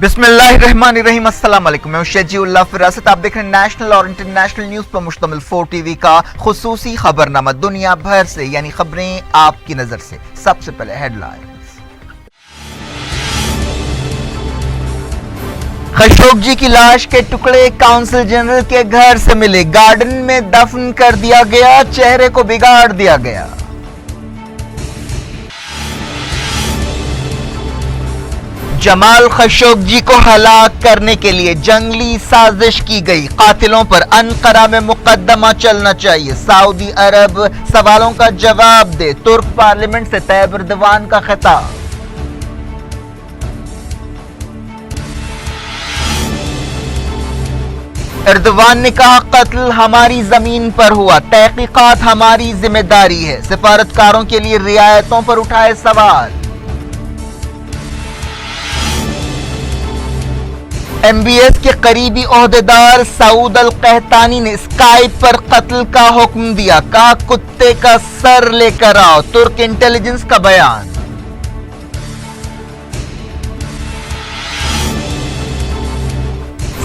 बिस्मिल्लाहिर्रहमानिर्रहीम। अस्सलाम वालेकुम। मैं शजीउल्लाह फिरासत। आप देख रहे हैं नेशनल और इंटरनेशनल न्यूज पर मुश्तमिल 4 टीवी का खुसूसी खबरनामा। दुनिया भर से यानी खबरें आपकी नजर से। सबसे पहले हेडलाइंस। खशोगी की लाश के टुकड़े काउंसिल जनरल के घर से मिले, गार्डन में दफन कर दिया गया, चेहरे को बिगाड़ दिया गया। जमाल खशोगी को हलाक करने के लिए जंगली साजिश की गई, कातिलों पर अनकरा में मुकदमा चलना चाहिए। सऊदी अरब सवालों का जवाब दे, तुर्क पार्लियामेंट से तैयब एर्दोगान का खिताब। एर्दोगान ने कहा, कत्ल हमारी जमीन पर हुआ, तहकीकात हमारी जिम्मेदारी है। सिफारतकारों के लिए रियायतों पर उठाए सवाल। MBS के करीबी ओहदेदार सऊद अल कहतानी ने स्काइप पर कत्ल का हुक्म दिया, कहा कुत्ते का सर लेकर आओ। तुर्क इंटेलिजेंस का बयान।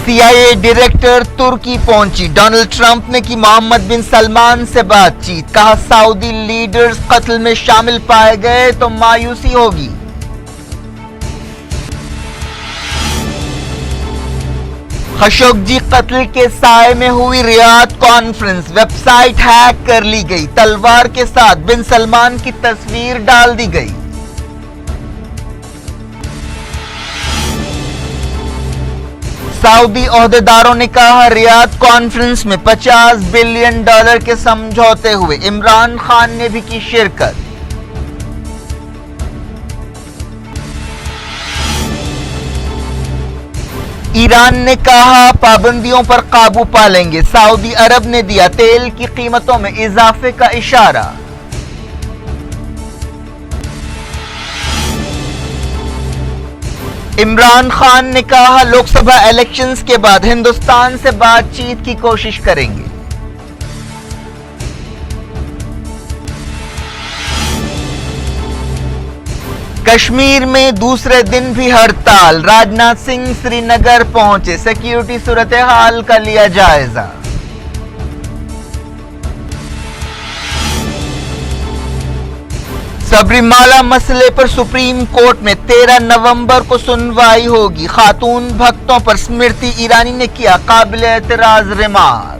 CIA डायरेक्टर तुर्की पहुंची, डोनाल्ड ट्रंप ने की मोहम्मद बिन सलमान से बातचीत, कहा सऊदी लीडर्स कत्ल में शामिल पाए गए तो मायूसी होगी। खशोगी कत्ल के साए में हुई रियाद कॉन्फ्रेंस, वेबसाइट हैक कर ली गई, तलवार के साथ बिन सलमान की तस्वीर डाल दी गई। सऊदी ओहदेदारों ने कहा, रियाद कॉन्फ्रेंस में $50 बिलियन के समझौते हुए, इमरान खान ने भी की शिरकत। ईरान ने कहा, पाबंदियों पर काबू पा लेंगे। सऊदी अरब ने दिया तेल की कीमतों में इजाफे का इशारा। इमरान खान ने कहा, लोकसभा इलेक्शंस के बाद हिंदुस्तान से बातचीत की कोशिश करेंगे। कश्मीर में दूसरे दिन भी हड़ताल, राजनाथ सिंह श्रीनगर पहुंचे, सिक्योरिटी सूरत हाल का लिया जायजा। सबरीमाला मसले पर सुप्रीम कोर्ट में 13 नवंबर को सुनवाई होगी, खातून भक्तों पर स्मृति ईरानी ने किया काबिल एतराज रिमार्क।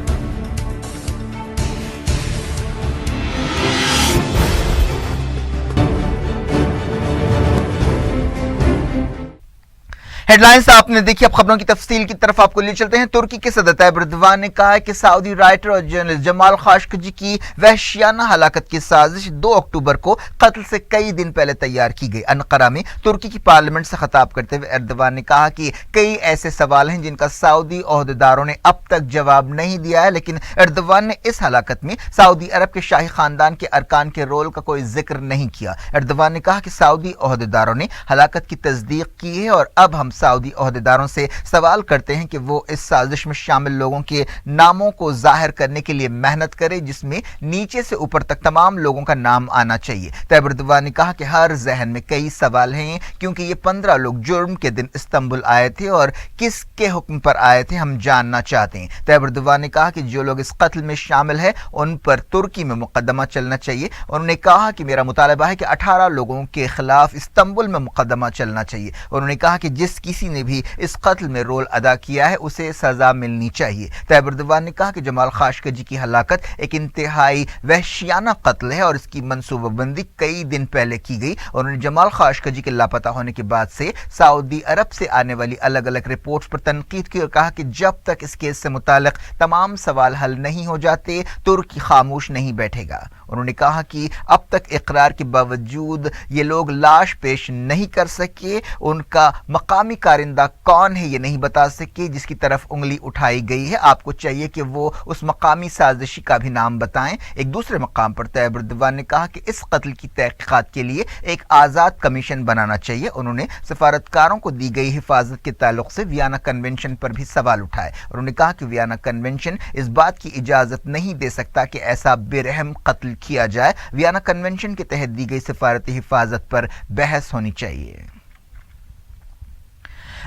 हेडलाइंस आपने देखी, अब खबरों की तफसील की तरफ आपको ले चलते हैं। तुर्की के सदर तैयब एर्दोगान ने कहा है कि सऊदी राइटर और जर्नलिस्ट जमाल खशोगी की वहशियाना हलाकत की साजिश 2 अक्टूबर को कत्ल से कई दिन पहले तैयार की गई। अनकरा में तुर्की की पार्लियामेंट से खिताब करते हुए एर्दोगान ने कहा कि कई ऐसे सवाल हैं जिनका सऊदी ओहदेदारों ने अब तक जवाब नहीं दिया है, लेकिन एर्दोगान ने इस हलाकत में सऊदी अरब के शाही खानदान के अरकान के रोल का कोई जिक्र नहीं किया। एर्दोगान ने कहा कि सऊदी ओहदेदारों ने हलाकत की तस्दीक की है और अब हम सऊदी ओहदेदारों से सवाल करते हैं कि वो इस साजिश में शामिल लोगों के नामों को जाहिर करने के लिए मेहनत करें, जिसमें नीचे से ऊपर तक तमाम लोगों का नाम आना चाहिए। तैयब एर्दोगान ने कहा कि हर जहन में कई सवाल हैं, क्योंकि ये 15 लोग जुर्म के दिन इस्तांबुल आए थे और किसके हुक्म पर आए थे हम जानना चाहते हैं। तैयब एर्दोगान ने कहा कि जो लोग इस कत्ल में शामिल है उन पर तुर्की में मुकदमा चलना चाहिए। उन्होंने कहा कि मेरा मुतालबा है कि 18 लोगों के खिलाफ इस्तांबुल में मुकदमा चलना चाहिए। उन्होंने कहा कि जिस किसी ने भी इस कत्ल में रोल अदा किया है उसे सजा मिलनी चाहिए। तैयब एर्दोगान ने कहा कि जमाल खशोगी की हलाकत एक इंतहाई वहशियाना कत्ल है और इसकी मंसूबाबंदी कई दिन पहले की गई। उन्होंने जमाल खशोगी के लापता होने के बाद से सऊदी अरब से आने वाली अलग अलग रिपोर्ट्स पर तनकीद की और कहा कि जब तक इस केस से मुताल्लिक तमाम सवाल हल नहीं हो जाते तुर्की खामोश नहीं बैठेगा। उन्होंने कहा कि अब तक इकरार के बावजूद ये लोग लाश पेश नहीं कर सके, उनका मकामी कारिंदा कौन है ये नहीं बता सके जिसकी तरफ उंगली उठाई गई है। आपको चाहिए कि वो उस मकामी साजिशी का भी नाम बताएं। एक दूसरे मकाम पर तैयब एर्दोगान ने कहा कि इस कत्ल की तहकीकात के लिए एक आज़ाद कमीशन बनाना चाहिए। उन्होंने सफारतकारों को दी गई हिफाजत के ताल्लुक से वियना कन्वेंशन पर भी सवाल उठाए। उन्होंने कहा कि वियना कन्वेंशन इस बात की इजाज़त नहीं दे सकता कि ऐसा बेरहम कत्ल किया जाए। वियना कन्वेंशन के तहत दी गई सिफारती हिफाजत पर बहस होनी चाहिए।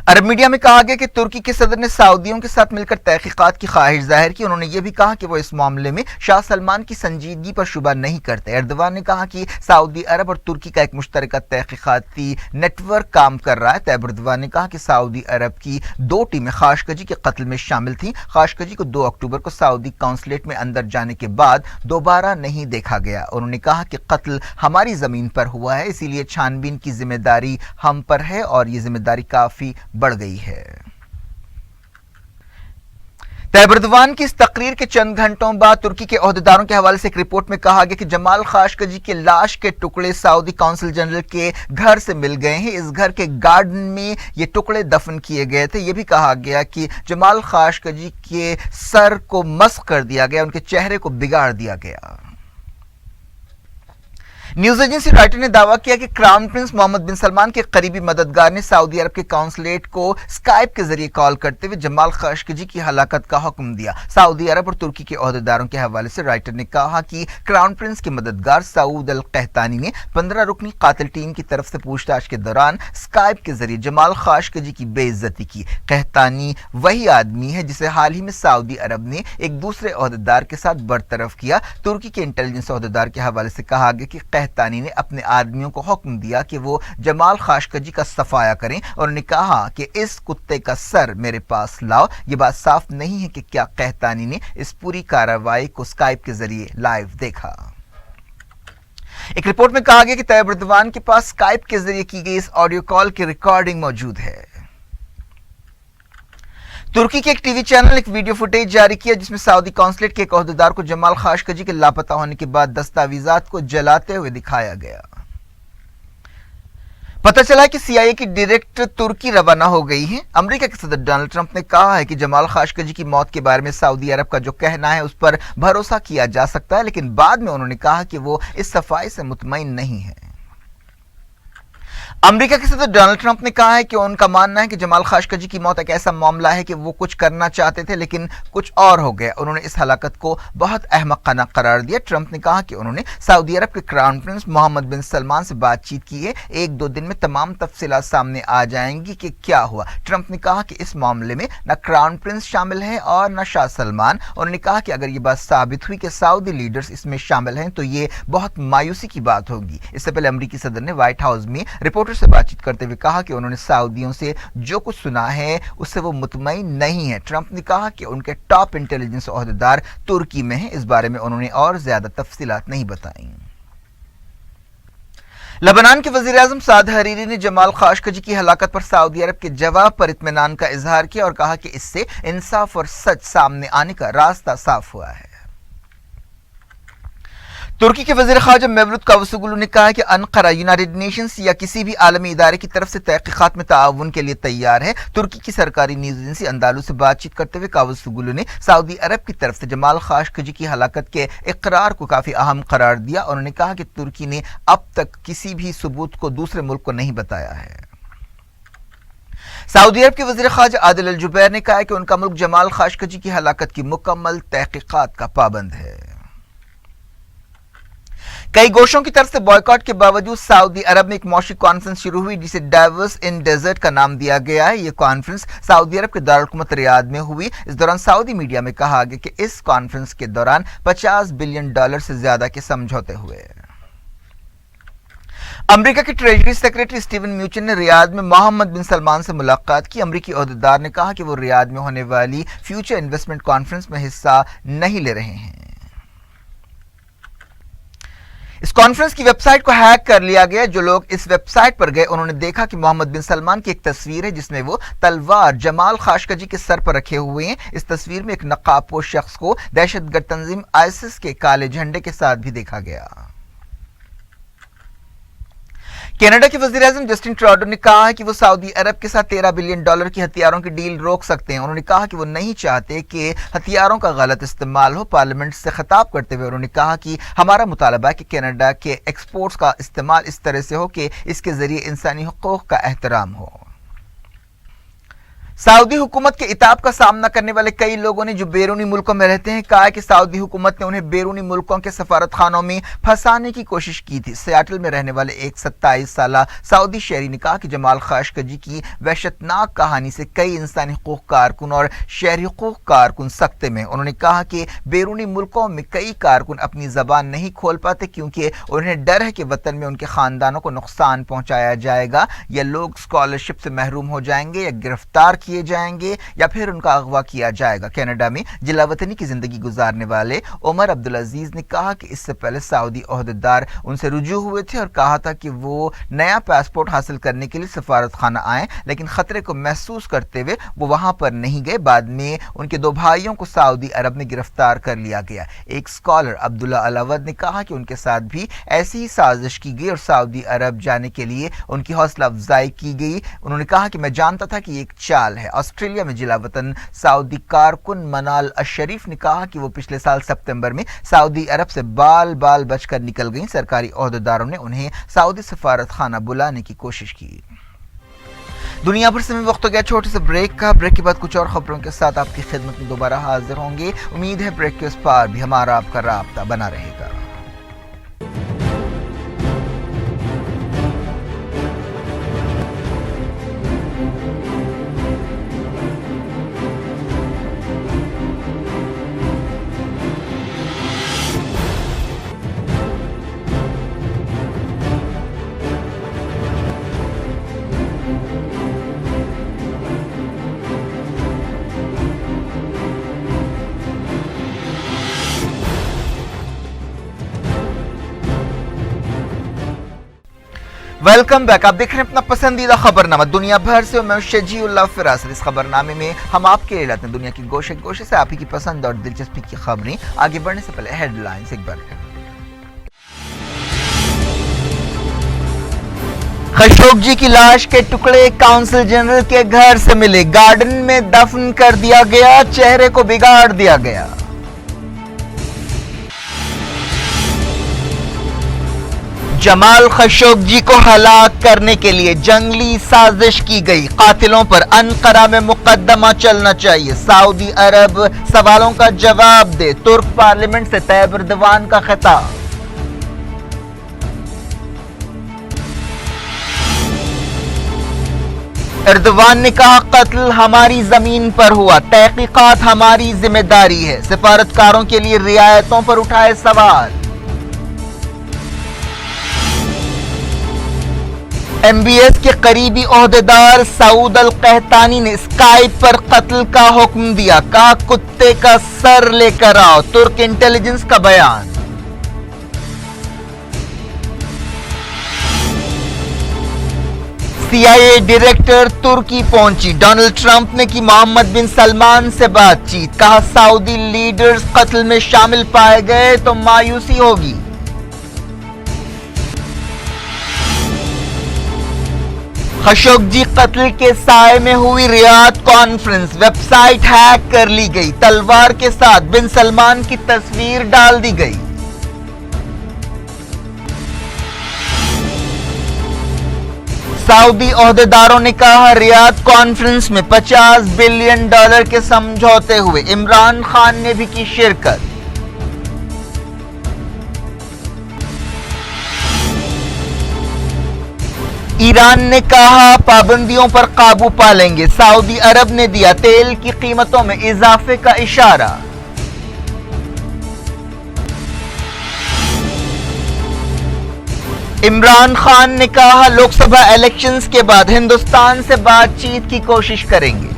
عرب میڈیا میں کہا گیا کہ ترکی کے صدر نے سعودیوں کے ساتھ مل کر تحقیقات کی خواہش ظاہر کی. انہوں نے یہ بھی کہا کہ وہ اس معاملے میں شاہ سلمان کی سنجیدگی پر شبہ نہیں کرتے. ایردوان نے کہا کہ سعودی عرب اور ترکی کا ایک مشترکہ تحقیقاتی نیٹ ورک کام کر رہا ہے. طیب اردوان نے کہا کہ سعودی عرب کی 2 ٹیمیں خاشقجی کے قتل میں شامل تھیں. خاشقجی کو 2 اکتوبر کو سعودی قونصلیٹ میں اندر جانے کے بعد دوبارہ نہیں دیکھا گیا. انہوں نے کہا کہ قتل ہماری زمین پر ہوا ہے، اسی لیے چھان بین کی ذمہ داری ہم پر ہے اور یہ ذمہ داری کافی بڑھ گئی ہے. طیب اردوان کی اس تقریر کے چند گھنٹوں بعد ترکی کے عہدیداروں کے حوالے سے ایک رپورٹ میں کہا گیا کہ جمال خاشقجی کی لاش کے ٹکڑے سعودی قونصل جنرل کے گھر سے مل گئے ہیں. اس گھر کے گارڈن میں یہ ٹکڑے دفن کیے گئے تھے. یہ بھی کہا گیا کہ جمال خاشقجی کے سر کو مسخ کر دیا گیا، ان کے چہرے کو بگاڑ دیا گیا. نیوز ایجنسی رائٹر نے دعویٰ کیا کہ کراؤن پرنس محمد بن سلمان کے قریبی مددگار نے سعودی عرب کے قونصلیٹ کو اسکائپ کے ذریعے کال کرتے ہوئے جمال خاشقجی کی ہلاکت کا حکم دیا. سعودی عرب اور ترکی کے عہدیداروں کے حوالے سے رائٹر نے کہا کہ کراؤن پرنس کے مددگار سعود القحطانی نے 15 رکنی قاتل ٹیم کی طرف سے پوچھ تاچھ کے دوران اسکائپ کے ذریعے جمال خاشقجی کی بے عزتی کی. قحطانی وہی آدمی ہے جسے حال ہی میں سعودی عرب نے ایک دوسرے عہدیدار کے ساتھ برطرف کیا. ترکی کے انٹیلیجنس عہدیدار کے حوالے سے کہا گیا کہ قحطانی نے اپنے آدمیوں کو حکم دیا کہ وہ جمال خاشقجی کا صفایا کریں اور انہوں نے کہا کہ اس کتے کا سر میرے پاس لاؤ. یہ بات صاف نہیں ہے کہ کیا قحطانی نے اس پوری کارروائی کو اسکائپ کے ذریعے لائیو دیکھا. ایک رپورٹ میں کہا گیا کہ طیب اردوان کے پاس اسکائپ کے ذریعے کی گئی اس آڈیو کال کی ریکارڈنگ موجود ہے. ترکی کے ایک ٹی وی چینل نے ایک ویڈیو فوٹیج جاری کیا جس میں سعودی قونصلیٹ کے ایک عہدیدار کو جمال خاشقجی کے لاپتہ ہونے کے بعد دستاویزات کو جلاتے ہوئے دکھایا گیا. پتہ چلا ہے کہ سی آئی اے کی ڈائریکٹر ترکی روانہ ہو گئی ہیں. امریکہ کے صدر ڈونلڈ ٹرمپ نے کہا ہے کہ جمال خاشقجی کی موت کے بارے میں سعودی عرب کا جو کہنا ہے اس پر بھروسہ کیا جا سکتا ہے، لیکن بعد میں انہوں نے کہا کہ وہ اس صفائی سے مطمئن نہیں ہے. امریکہ کے صدر ڈونلڈ ٹرمپ نے کہا ہے کہ ان کا ماننا ہے کہ جمال خاشقجی کی موت ایک ایسا معاملہ ہے کہ وہ کچھ کرنا چاہتے تھے لیکن کچھ اور ہو گیا. انہوں نے اس ہلاکت کو بہت احمقانہ قرار دیا. ٹرمپ نے کہا کہ انہوں نے سعودی عرب کے کراؤن پرنس محمد بن سلمان سے بات چیت کی ہے. 1-2 دن میں تمام تفصیلات سامنے آ جائیں گی کہ کیا ہوا. ٹرمپ نے کہا کہ اس معاملے میں نہ کراؤن پرنس شامل ہیں اور نہ شاہ سلمان. انہوں نے کہا کہ اگر یہ بات ثابت ہوئی کہ سعودی لیڈرز اس میں شامل ہیں تو یہ بہت مایوسی کی بات ہوگی. اس سے پہلے امریکی صدر نے وائٹ ہاؤس میں رپورٹر سے بات چیت کرتے ہوئے کہا کہ انہوں نے سعودیوں سے جو کچھ سنا ہے اس سے وہ مطمئن نہیں ہے. ٹرمپ نے کہا کہ ان کے ٹاپ انٹیلیجنس عہدیدار ترکی میں ہیں. اس بارے میں انہوں نے اور زیادہ تفصیلات نہیں بتائیں. لبنان کے وزیر اعظم سعد حریری نے جمال خاشقجی کی ہلاکت پر سعودی عرب کے جواب پر اطمینان کا اظہار کیا اور کہا کہ اس سے انصاف اور سچ سامنے آنے کا راستہ صاف ہوا ہے. ترکی کے وزیر خارجہ میولوت کاوسوگلو نے کہا کہ انقرہ یونائیٹڈ نیشنز یا کسی بھی عالمی ادارے کی طرف سے تحقیقات میں تعاون کے لیے تیار ہے. ترکی کی سرکاری نیوز ایجنسی اندالو سے بات چیت کرتے ہوئے کاوسوگلو نے سعودی عرب کی طرف سے جمال خاشقجی کی ہلاکت کے اقرار کو کافی اہم قرار دیا. انہوں نے کہا کہ ترکی نے اب تک کسی بھی ثبوت کو دوسرے ملک کو نہیں بتایا ہے. سعودی عرب کے وزیر خارجہ عادل الجبیر نے کہا ہے کہ ان کا ملک جمال خاشقجی کی ہلاکت کی مکمل تحقیقات کا پابند ہے. کئی گوشوں کی طرف سے بائیکاٹ کے باوجود سعودی عرب میں ایک معاشی کانفرنس شروع ہوئی جسے ڈائیورس ان ڈیزرٹ کا نام دیا گیا ہے. یہ کانفرنس سعودی عرب کے دارالحکومت ریاض میں ہوئی. اس دوران سعودی میڈیا میں کہا گیا کہ اس کانفرنس کے دوران $50 بلین سے زیادہ کے سمجھوتے ہوئے. امریکہ کے ٹریجری سیکریٹری سٹیون میوچن نے ریاض میں محمد بن سلمان سے ملاقات کی. امریکی عہدیدار نے کہا کہ وہ ریاض میں ہونے والی فیوچر انویسٹمنٹ کانفرنس میں حصہ نہیں لے رہے ہیں. اس کانفرنس کی ویب سائٹ کو ہیک کر لیا گیا. جو لوگ اس ویب سائٹ پر گئے انہوں نے دیکھا کہ محمد بن سلمان کی ایک تصویر ہے جس میں وہ تلوار جمال خاشقجی کے سر پر رکھے ہوئے ہیں. اس تصویر میں ایک نقاب پوش شخص کو دہشت گرد تنظیم آئسس کے کالے جھنڈے کے ساتھ بھی دیکھا گیا. کینیڈا کے وزیر اعظم جسٹن ٹراڈو نے کہا ہے کہ وہ سعودی عرب کے ساتھ $13 بلین کی ہتھیاروں کی ڈیل روک سکتے ہیں. انہوں نے کہا کہ وہ نہیں چاہتے کہ ہتھیاروں کا غلط استعمال ہو. پارلیمنٹ سے خطاب کرتے ہوئے انہوں نے کہا کہ ہمارا مطالبہ ہے کہ کینیڈا کے ایکسپورٹس کا استعمال اس طرح سے ہو کہ اس کے ذریعے انسانی حقوق کا احترام ہو. सऊदी हुकूमत के इताब का सामना करने वाले कई लोगों ने जो बैरूनी मुल्कों में रहते हैं कहा कि सऊदी हुकूमत ने उन्हें बैरूनी मुल्कों के सफारत खानों में फंसाने की कोशिश की थी। सियाटल में रहने वाले एक 27 साला सऊदी शहरी ने कहा कि जमाल खाशकजी की वहशतनाक कहानी से कई इंसानी हकूक कारकुन और शहरी हकूक कारकुन सख्ते में। उन्होंने कहा कि बैरूनी मुल्कों में कई कारकुन अपनी जबान नहीं खोल पाते क्योंकि उन्हें डर है कि वतन में उनके खानदानों को नुकसान पहुंचाया जाएगा या लोग स्कॉलरशिप से महरूम हो जाएंगे या गिरफ्तार किए जाएंगे या फिर उनका अगवा किया जाएगा। कनाडा में जिला वतनी की जिंदगी गुजारने वाले उमर अब्दुल अजीज ने कहा कि इससे पहले सऊदी ओहदेदार उनसे रुजू हुए थे और कहा था कि वो नया पासपोर्ट हासिल करने के लिए सफारत खाना आए, लेकिन खतरे को महसूस करते हुए वो वहां पर नहीं गए। बाद में उनके दो भाइयों को सऊदी अरब में गिरफ्तार कर लिया गया। एक स्कॉलर अब्दुल्ला अलावद ने कहा कि उनके साथ भी ऐसी ही साजिश की गई और सऊदी अरब जाने के लिए उनकी हौसला अफजाई की गई। उन्होंने कहा कि मैं जानता था कि एक चाल है। ऑस्ट्रेलिया में जिला वतन सऊदी कारकुन मनाल अशरीफ ने कहा कि वो पिछले साल सितंबर में सऊदी अरब से बाल बाल बचकर निकल गईं। सरकारी ओहदेदारों ने उन्हें सऊदी सफारत खाना बुलाने की कोशिश की। दुनिया भर से में वक्त हो गया छोटे से ब्रेक का। ब्रेक के बाद कुछ और खबरों के साथ आपकी खिदमत में दोबारा हाजिर होंगे। उम्मीद है ब्रेक के उस पार भी हमारा आपका राब्ता बना रहेगा। Welcome back. आप देख रहे हैं अपना पसंदीदा खबरनामा दुनिया भर से। मैं शजीउल्लाह फिरासत। इस खबरनामे में हम आपके लिए लाते हैं दुनिया की गोशे गोशे से आप ही की पसंद और दिलचस्पी की खबरें। आगे बढ़ने से पहले हेडलाइंस एक बार। खशोगी की लाश के टुकड़े काउंसिल जनरल के घर से मिले, गार्डन में दफन कर दिया गया, चेहरे को बिगाड़ दिया गया। जमाल खशोगी को हलाक करने के लिए जंगली साजिश की गई, कातिलों पर अनकरा में मुकदमा चलना चाहिए। सऊदी अरब सवालों का जवाब दे, तुर्क पार्लियामेंट से तैयब एर्दोगान का खिताब। एर्दोगान ने कहा कत्ल हमारी जमीन पर हुआ, तहकीकात हमारी जिम्मेदारी है। सिफारतकारों के लिए रियायतों पर उठाए सवाल। MBS के करीबी ओहदेदार सऊद अल कहतानी ने स्काइप पर कत्ल का हुक्म दिया, कहा कुत्ते का सर लेकर आओ। तुर्क इंटेलिजेंस का बयान। CIA डायरेक्टर तुर्की पहुंची, डोनाल्ड ट्रंप ने की मोहम्मद बिन सलमान से बातचीत, कहा सऊदी लीडर्स कत्ल में शामिल पाए गए तो मायूसी होगी। खशोगी कत्ल के साए में हुई रियाद कॉन्फ्रेंस, वेबसाइट हैक कर ली गई, तलवार के साथ बिन सलमान की तस्वीर डाल दी गई। सऊदी ओहदेदारों ने कहा रियाद कॉन्फ्रेंस में $50 बिलियन के समझौते हुए, इमरान खान ने भी की शिरकत। ईरान ने कहा पाबंदियों पर काबू पा लेंगे, सऊदी अरब ने दिया तेल की कीमतों में इजाफे का इशारा। इमरान खान ने कहा लोकसभा इलेक्शंस के बाद हिंदुस्तान से बातचीत की कोशिश करेंगे।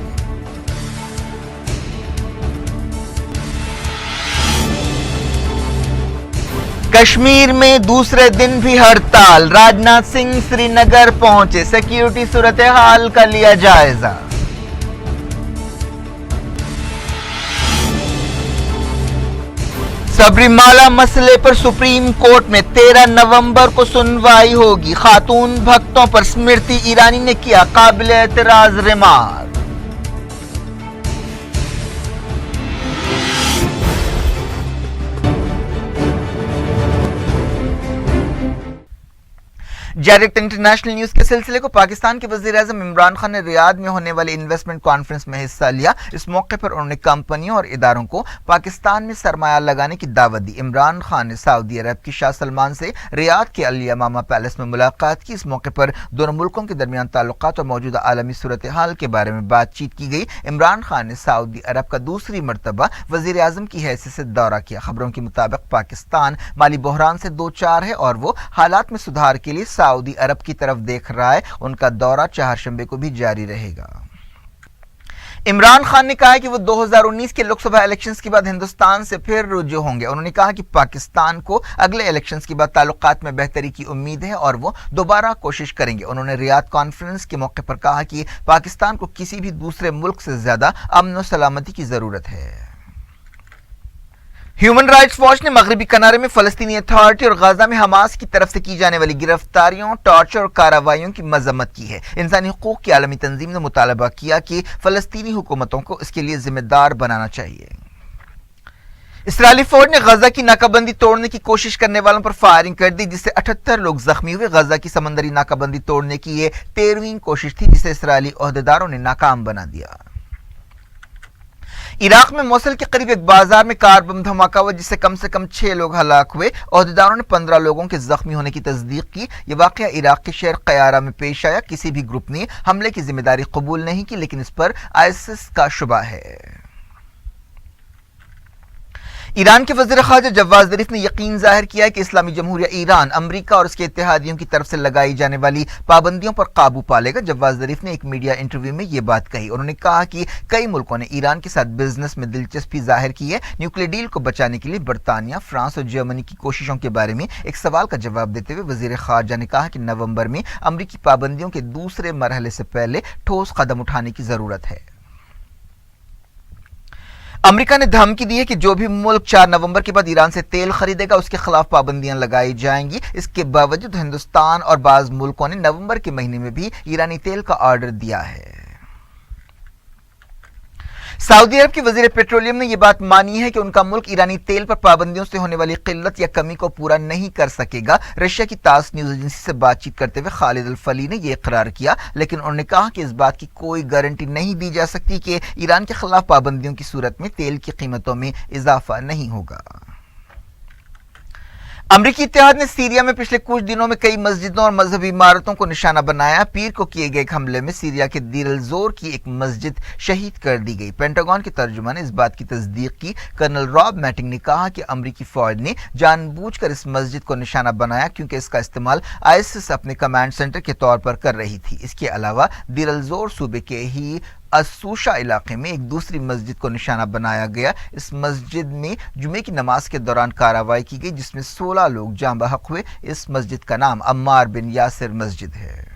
कश्मीर में दूसरे दिन भी हड़ताल, राजनाथ सिंह श्रीनगर पहुंचे, सिक्योरिटी सूरत हाल का लिया जायजा। सबरीमाला मसले पर सुप्रीम कोर्ट में 13 नवंबर को सुनवाई होगी, खातून भक्तों पर स्मृति ईरानी ने किया काबिल एतराज रिमार्क। डायरेक्ट इंटरनेशनल न्यूज के सिलसिले को पाकिस्तान के वज़ीर-ए-आज़म इमरान खान ने रियाद में होने वाली इन्वेस्टमेंट कॉन्फ्रेंस में हिस्सा लिया। इस मौके पर उन्होंने कंपनियों और इदारों को पाकिस्तान में सरमाया लगाने की दावत दी। इमरान खान ने सऊदी अरब की शाह सलमान से रियाद के अल यमामा पैलेस में मुलाकात की। इस मौके पर दोनों मुल्कों के दरमियान ताल्लुकात और मौजूदा आलमी सूरत हाल के बारे में बातचीत की गई। इमरान खान ने सऊदी अरब का दूसरी मरतबा वज़ीर-ए-आज़म की हैसियत से दौरा किया। खबरों के मुताबिक पाकिस्तान माली बहरान से दो चार है और वो हालात में सुधार के लिए सऊदी अरब की तरफ देख रहा है। उनका दौरा चारशंबे को भी जारी रहेगा। इमरान खान ने कहा है कि वो 2019 के लोकसभा इलेक्शंस के बाद हिंदुस्तान से फिर रुजू होंगे। उन्होंने कहा कि पाकिस्तान को अगले इलेक्शंस के बाद ताल्लुकात में बेहतरी की उम्मीद है और वो दोबारा कोशिश करेंगे। उन्होंने रियाद कॉन्फ्रेंस के मौके पर कहा कि पाकिस्तान को किसी भी दूसरे मुल्क से ज्यादा अमन और सलामती की जरूरत है। ह्यूमन राइट्स वॉच ने मगरबी किनारे में फलस्तीनी अथॉरिटी और गाजा में हमास की तरफ से की जाने वाली गिरफ्तारियों, टॉर्चर और कार्रवाइयों की मजम्मत की है। इंसानी हुकूक की आलमी तंजीम ने मुतालबा किया कि फलस्तीनी हुकूमतों को इसके लिए जिम्मेदार बनाना चाहिए। इसराइली फौज ने गजा की नाकाबंदी तोड़ने की कोशिश करने वालों पर फायरिंग कर दी, जिससे 78 लोग जख्मी हुए। गजा की समंदरी नाकाबंदी तोड़ने की यह 13वीं कोशिश थी, जिसे इसराइली ओहदेदारों ने नाकाम बना दिया। इराक में मोसल के करीब एक बाजार में कार बम धमाका हुआ, जिससे कम से कम 6 लोग हलाक हुए। ओहदेदारों ने 15 लोगों के जख्मी होने की तस्दीक की। यह वाकया इराक के शहर क़यारा में पेश आया। किसी भी ग्रुप ने हमले की जिम्मेदारी कबूल नहीं की, लेकिन इस पर आईएसआईएस का शुबा है। ईरान के वज़ीर ख़ारजा जवाद ज़रीफ ने यकीन जाहिर किया है कि इस्लामी जमहूरिया ईरान अमेरिका और उसके इत्तेहादियों की तरफ से लगाई जाने वाली पाबंदियों पर काबू पा लेगा। जवाद ज़रीफ ने एक मीडिया इंटरव्यू में ये बात कही। उन्होंने कहा कि कई मुल्कों ने ईरान के साथ बिजनेस में दिलचस्पी जाहिर की है। न्यूक्लियर डील को बचाने के लिए बरतानिया, फ्रांस और जर्मनी की कोशिशों के बारे में एक सवाल का जवाब देते हुए वज़ीर ख़ारजा ने कहा कि नवंबर में अमरीकी पाबंदियों के दूसरे मरहले से पहले ठोस कदम उठाने की ज़रूरत है। अमेरिका ने धमकी दी है कि जो भी मुल्क 4 नवंबर के बाद ईरान से तेल खरीदेगा उसके खिलाफ पाबंदियां लगाई जाएंगी। इसके बावजूद हिंदुस्तान और बाज़ मुल्कों ने नवंबर के महीने में भी ईरानी तेल का ऑर्डर दिया है। सऊदी अरब के वज़ीर पेट्रोलियम ने यह बात मानी है कि उनका मुल्क ईरानी तेल पर पाबंदियों से होने वाली किल्लत या कमी को पूरा नहीं कर सकेगा। रशिया की तास न्यूज एजेंसी से बातचीत करते हुए खालिद अल फली ने यह इकरार किया, लेकिन उन्होंने कहा कि इस बात की कोई गारंटी नहीं दी जा सकती कि ईरान के खिलाफ पाबंदियों की सूरत में तेल की कीमतों में इजाफा नहीं होगा। अमरीकी इत्तेहाद ने सीरिया में पिछले कुछ दिनों में कई मस्जिदों और मजहबी इमारतों को निशाना बनाया। पीर को किए गए एक हमले में सीरिया के दीर अल ज़ोर की एक मस्जिद शहीद कर दी गई। पेंटागन के तर्जुमान ने इस बात की तस्दीक की। कर्नल रॉब मैटिंग ने कहा कि अमरीकी फौज ने जानबूझकर इस मस्जिद को निशाना बनाया क्योंकि इसका इस्तेमाल आईएसआईएस अपने कमांड सेंटर के तौर पर कर रही थी। इसके अलावा दीर अल ज़ोर सूबे के ही असूशा इलाके में एक दूसरी मस्जिद को निशाना बनाया गया। इस मस्जिद में जुमे की नमाज के दौरान कार्रवाई की गई, जिसमें 16 लोग जाँ बहक हुए। इस मस्जिद का नाम अम्मार बिन यासिर मस्जिद है।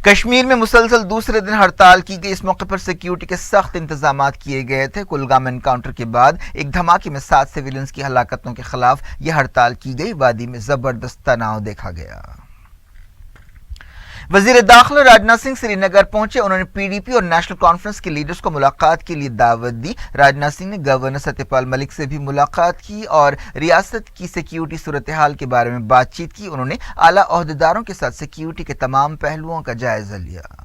कश्मीर में मुसलसल दूसरे दिन हड़ताल की गई। इस मौके पर सिक्योरिटी के सख्त इंतजाम किए गए थे। कुलगाम एनकाउंटर के बाद एक धमाके में 7 सिविलियंस की हलाकतों के खिलाफ यह हड़ताल की गई। वादी में जबरदस्त तनाव देखा गया। वजीर दाखिला राजनाथ सिंह श्रीनगर पहुंचे। उन्होंने पीडीपी और नेशनल कॉन्फ्रेंस के लीडर्स को मुलाकात के लिए दावत दी। राजनाथ सिंह ने गवर्नर सत्यपाल मलिक से भी मुलाकात की और रियासत की सिक्योरिटी सूरत हाल के बारे में बातचीत की। उन्होंने आला ओहदेदारों के साथ सिक्योरिटी के तमाम पहलुओं का जायजा लिया।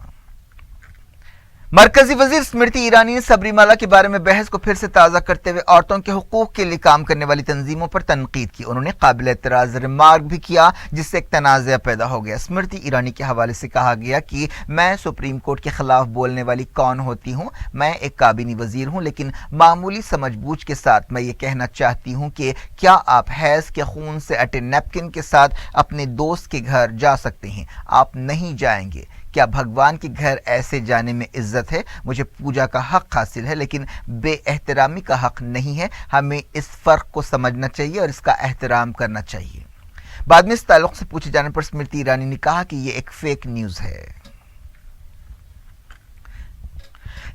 मरकजी वजीर स्मृति ईरानी ने सबरीमाला के बारे में बहस को फिर से ताज़ा करते हुए औरतों के हुकूक के लिए काम करने वाली तंजीमों पर तनकीद की। उन्होंने काबिल एतराज़ रिमार्क भी किया, जिससे एक तनाज़ा पैदा हो गया। स्मृति ईरानी के हवाले से कहा गया कि मैं सुप्रीम कोर्ट के खिलाफ बोलने वाली कौन होती हूँ। मैं एक काबीनी वजीर हूँ, लेकिन मामूली समझबूझ के साथ मैं ये कहना चाहती हूँ कि क्या आप हैज़ के खून से अटे नैपकिन के साथ अपने दोस्त के घर जा सकते हैं? आप नहीं जाएंगे। क्या भगवान के घर ऐसे जाने में इज्जत है? मुझे पूजा का हक हासिल है, लेकिन बेएहतरामी का हक नहीं है। हमें इस फर्क को समझना चाहिए और इसका एहतराम करना चाहिए। बाद में इस ताल्लुक से पूछे जाने पर स्मृति ईरानी ने कहा कि यह एक फेक न्यूज है।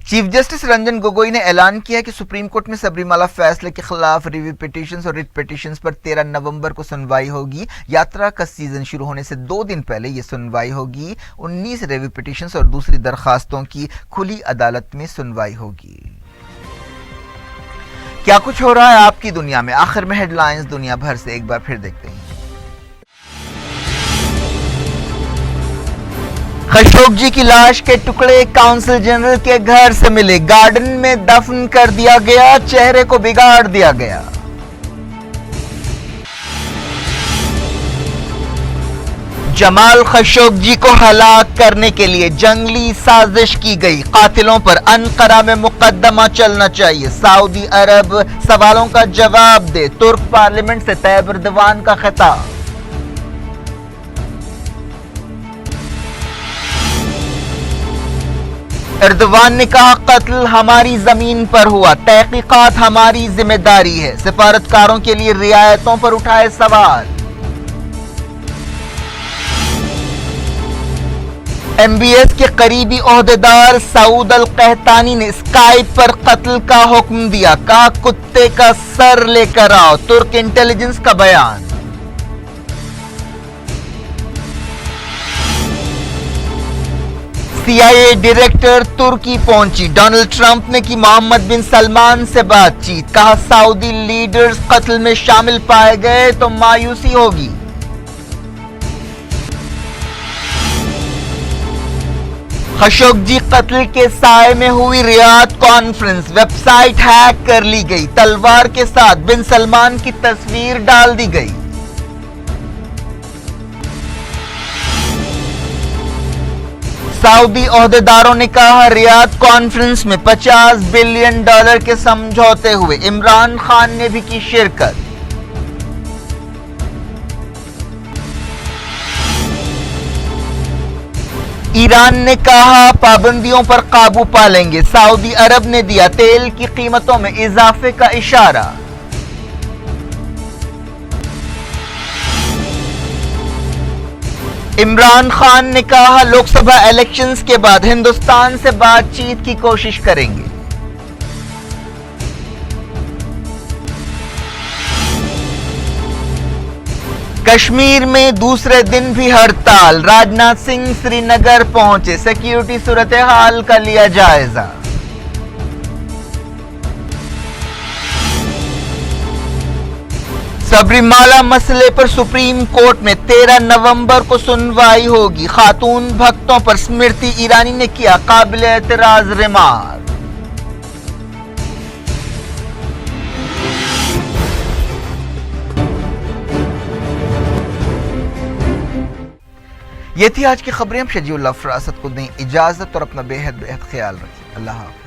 चीफ जस्टिस रंजन गोगोई ने ऐलान किया कि सुप्रीम कोर्ट में सबरीमाला फैसले के खिलाफ रिव्यू पिटीशंस और रिट पिटीशंस पर 13 नवंबर को सुनवाई होगी। यात्रा का सीजन शुरू होने से 2 दिन पहले यह सुनवाई होगी। 19 रिव्यू पिटीशंस और दूसरी दरखास्तों की खुली अदालत में सुनवाई होगी। क्या कुछ हो रहा है आपकी दुनिया में? आखिर में हेडलाइंस दुनिया भर से एक बार फिर देखते हैं। خشوگی کی لاش کے ٹکڑے کونسل جنرل کے گھر سے ملے، گارڈن میں دفن کر دیا گیا، چہرے کو بگاڑ دیا گیا۔ جمال خشوگی کو ہلاک کرنے کے لیے جنگلی سازش کی گئی، قاتلوں پر انقرہ میں مقدمہ چلنا چاہیے، سعودی عرب سوالوں کا جواب دے، ترک پارلیمنٹ سے طیب اردوان کا خطاب۔ اردوان نے کہا قتل ہماری زمین پر ہوا، تحقیقات ہماری ذمہ داری ہے، سفارتکاروں کے لیے رعایتوں پر اٹھائے سوال۔ ایم بی ایس کے قریبی عہدیدار سعود القحطانی نے اسکائپ پر قتل کا حکم دیا، کہا کتے کا سر لے کر آؤ، ترک انٹیلیجنس کا بیان۔ سی آئی اے ڈائریکٹر ترکی پہنچی، ڈونلڈ ٹرمپ نے کی محمد بن سلمان سے بات چیت، کہا سعودی لیڈرز قتل میں شامل پائے گئے تو مایوسی ہوگی۔ خشوگی قتل کے سائے میں ہوئی Riyadh conference, website hack کر لی گئی، تلوار کے ساتھ بن سلمان کی تصویر ڈال دی گئی۔ سعودی عہدیداروں نے کہا ریاض کانفرنس میں $50 بلین کے سمجھوتے ہوئے، عمران خان نے بھی کی شرکت۔ ایران نے کہا پابندیوں پر قابو پا لیں گے، سعودی عرب نے دیا تیل کی قیمتوں میں اضافے کا اشارہ۔ عمران خان نے کہا لوک سبھا الیکشنز کے بعد ہندوستان سے بات چیت کی کوشش کریں گے۔ کشمیر میں دوسرے دن بھی ہڑتال، راجناتھ سنگھ سری نگر پہنچے، سیکیورٹی صورتحال کا لیا جائزہ۔ سبری مالا مسئلے پر سپریم کورٹ میں 13 نومبر کو سنوائی ہوگی، خاتون بھکتوں پر اسمرتی ایرانی نے کیا قابل اعتراض ریمارک۔ یہ تھی آج کی خبریں، ہم شجیع اللہ فراست کو دیں اجازت اور اپنا بے حد خیال رکھیں۔ اللہ حافظ۔